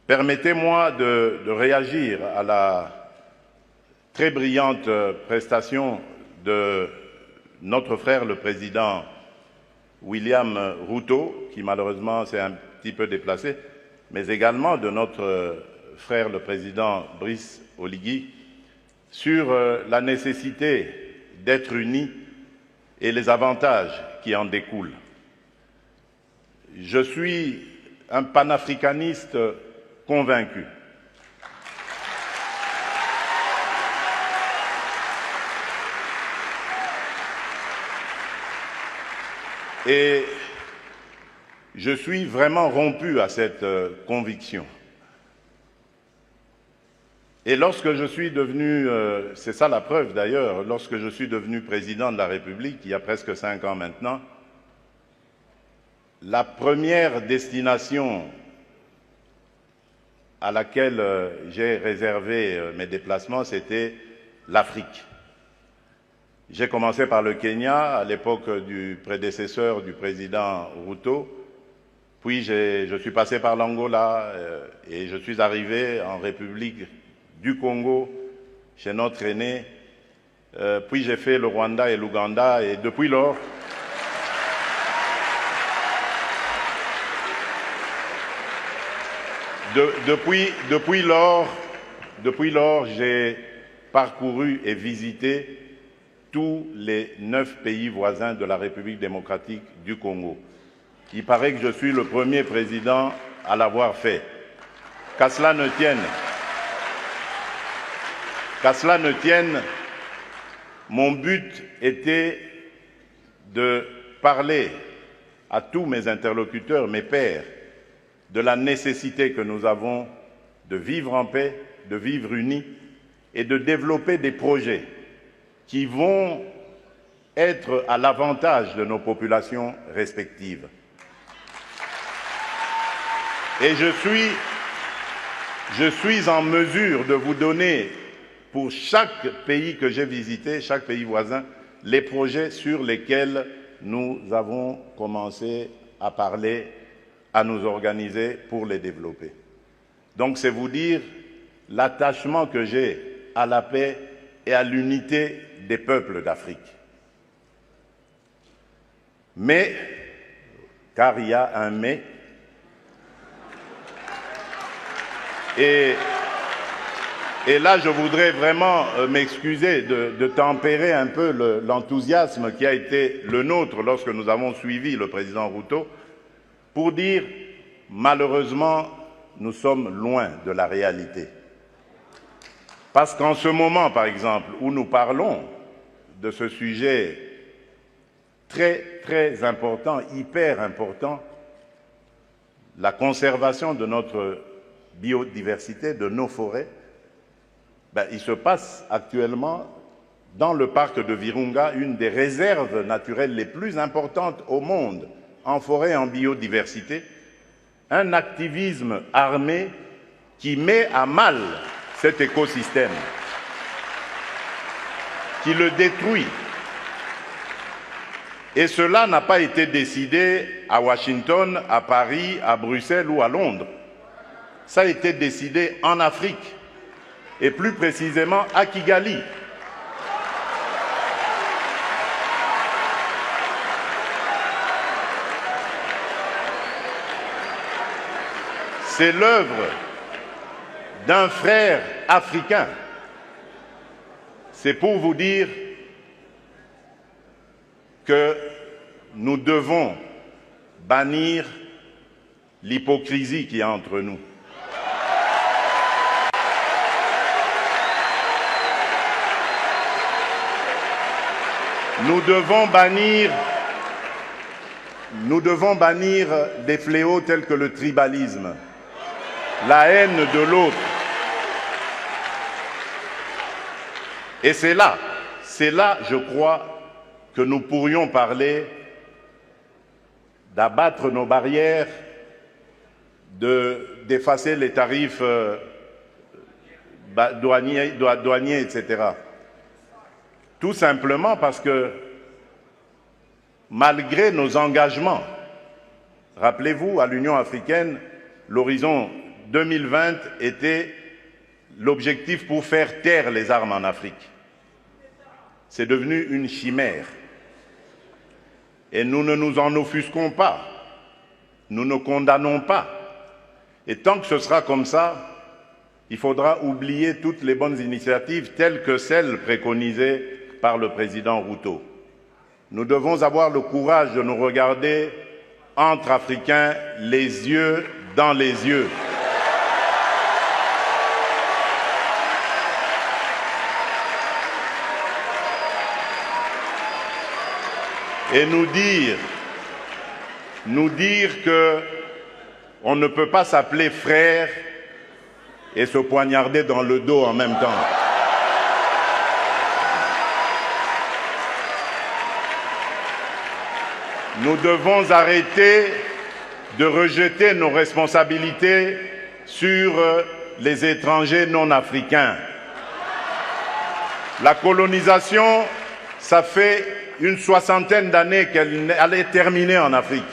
Permettez-moi de réagir à la très brillante prestation de notre frère le président William Ruto, qui malheureusement s'est un petit peu déplacé, mais également de notre frère le président Brice Oligui, sur la nécessité d'être unis et les avantages qui en découlent. Je suis un panafricaniste convaincu. Et je suis vraiment rompu à cette conviction. Et lorsque je suis devenu, c'est ça la preuve d'ailleurs, lorsque je suis devenu président de la République, il y a presque 5 ans maintenant, la première destination à laquelle j'ai réservé mes déplacements, c'était l'Afrique. J'ai commencé par le Kenya, à l'époque du prédécesseur du président Ruto, puis je suis passé par l'Angola et je suis arrivé en République du Congo, chez notre aîné, puis j'ai fait le Rwanda et l'Ouganda, et depuis lors, depuis lors, j'ai parcouru et visité tous les 9 pays voisins de la République démocratique du Congo. Il paraît que je suis le premier président à l'avoir fait. Qu'à cela ne tienne, mon but était de parler à tous mes interlocuteurs, mes pairs, de la nécessité que nous avons de vivre en paix, de vivre unis et de développer des projets qui vont être à l'avantage de nos populations respectives. Et je suis en mesure de vous donner, pour chaque pays que j'ai visité, chaque pays voisin, les projets sur lesquels nous avons commencé à parler, à nous organiser pour les développer. Donc c'est vous dire l'attachement que j'ai à la paix et à l'unité des peuples d'Afrique. Mais, car il y a un mais, et là je voudrais vraiment m'excuser de tempérer un peu l'enthousiasme qui a été le nôtre lorsque nous avons suivi le président Ruto, pour dire, malheureusement, nous sommes loin de la réalité. Parce qu'en ce moment, par exemple, où nous parlons de ce sujet très, très important, hyper important, la conservation de notre biodiversité, de nos forêts, il se passe actuellement dans le parc de Virunga, une des réserves naturelles les plus importantes au monde, en forêt et en biodiversité, un activisme armé qui met à mal cet écosystème, qui le détruit. Et cela n'a pas été décidé à Washington, à Paris, à Bruxelles ou à Londres. Ça a été décidé en Afrique, et plus précisément à Kigali. C'est l'œuvre d'un frère africain. C'est pour vous dire que nous devons bannir l'hypocrisie qui est entre nous. Nous devons bannir des fléaux tels que le tribalisme, la haine de l'autre. Et c'est là, je crois, que nous pourrions parler d'abattre nos barrières, d'effacer les tarifs douaniers, etc. Tout simplement parce que, malgré nos engagements, rappelez-vous, à l'Union africaine, l'horizon 2020 était l'objectif pour faire taire les armes en Afrique. C'est devenu une chimère. Et nous ne nous en offusquons pas. Nous ne condamnons pas. Et tant que ce sera comme ça, il faudra oublier toutes les bonnes initiatives telles que celles préconisées par le président Ruto. Nous devons avoir le courage de nous regarder entre Africains, les yeux dans les yeux. Et nous dire que on ne peut pas s'appeler frère et se poignarder dans le dos en même temps. Nous devons arrêter de rejeter nos responsabilités sur les étrangers non africains. La colonisation, ça fait une soixantaine d'années qu'elle allait terminer en Afrique.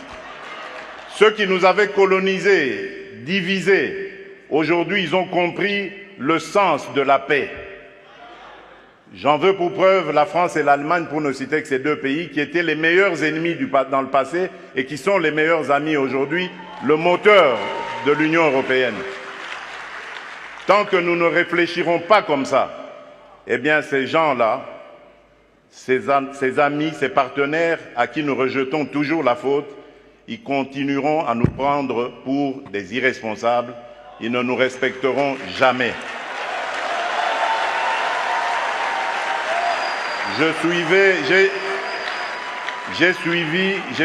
Ceux qui nous avaient colonisés, divisés, aujourd'hui ils ont compris le sens de la paix. J'en veux pour preuve la France et l'Allemagne, pour ne citer que ces deux pays, qui étaient les meilleurs ennemis dans le passé et qui sont les meilleurs amis aujourd'hui, le moteur de l'Union européenne. Tant que nous ne réfléchirons pas comme ça, eh bien ces gens-là, ces amis, ces partenaires à qui nous rejetons toujours la faute, ils continueront à nous prendre pour des irresponsables, ils ne nous respecteront jamais. J'ai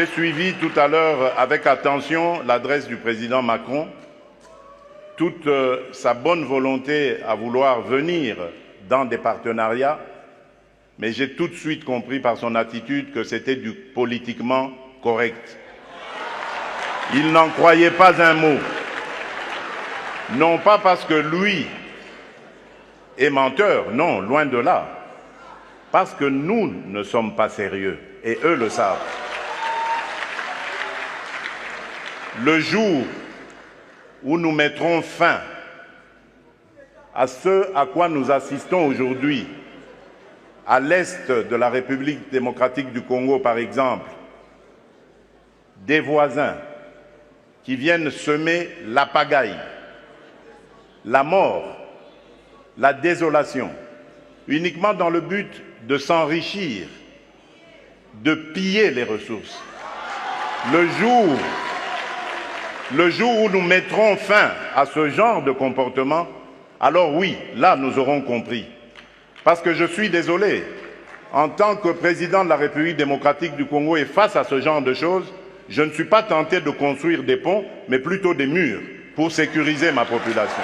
suivi tout à l'heure avec attention l'adresse du président Macron, toute sa bonne volonté à vouloir venir dans des partenariats, mais j'ai tout de suite compris par son attitude que c'était du politiquement correct. Il n'en croyait pas un mot. Non pas parce que lui est menteur, non, loin de là. Parce que nous ne sommes pas sérieux, et eux le savent. Le jour où nous mettrons fin à ce à quoi nous assistons aujourd'hui, à l'est de la République démocratique du Congo par exemple, des voisins qui viennent semer la pagaille, la mort, la désolation, uniquement dans le but de s'enrichir, de piller les ressources. Le jour où nous mettrons fin à ce genre de comportement, alors oui, là nous aurons compris. Parce que je suis désolé, en tant que président de la République démocratique du Congo et face à ce genre de choses, je ne suis pas tenté de construire des ponts, mais plutôt des murs pour sécuriser ma population.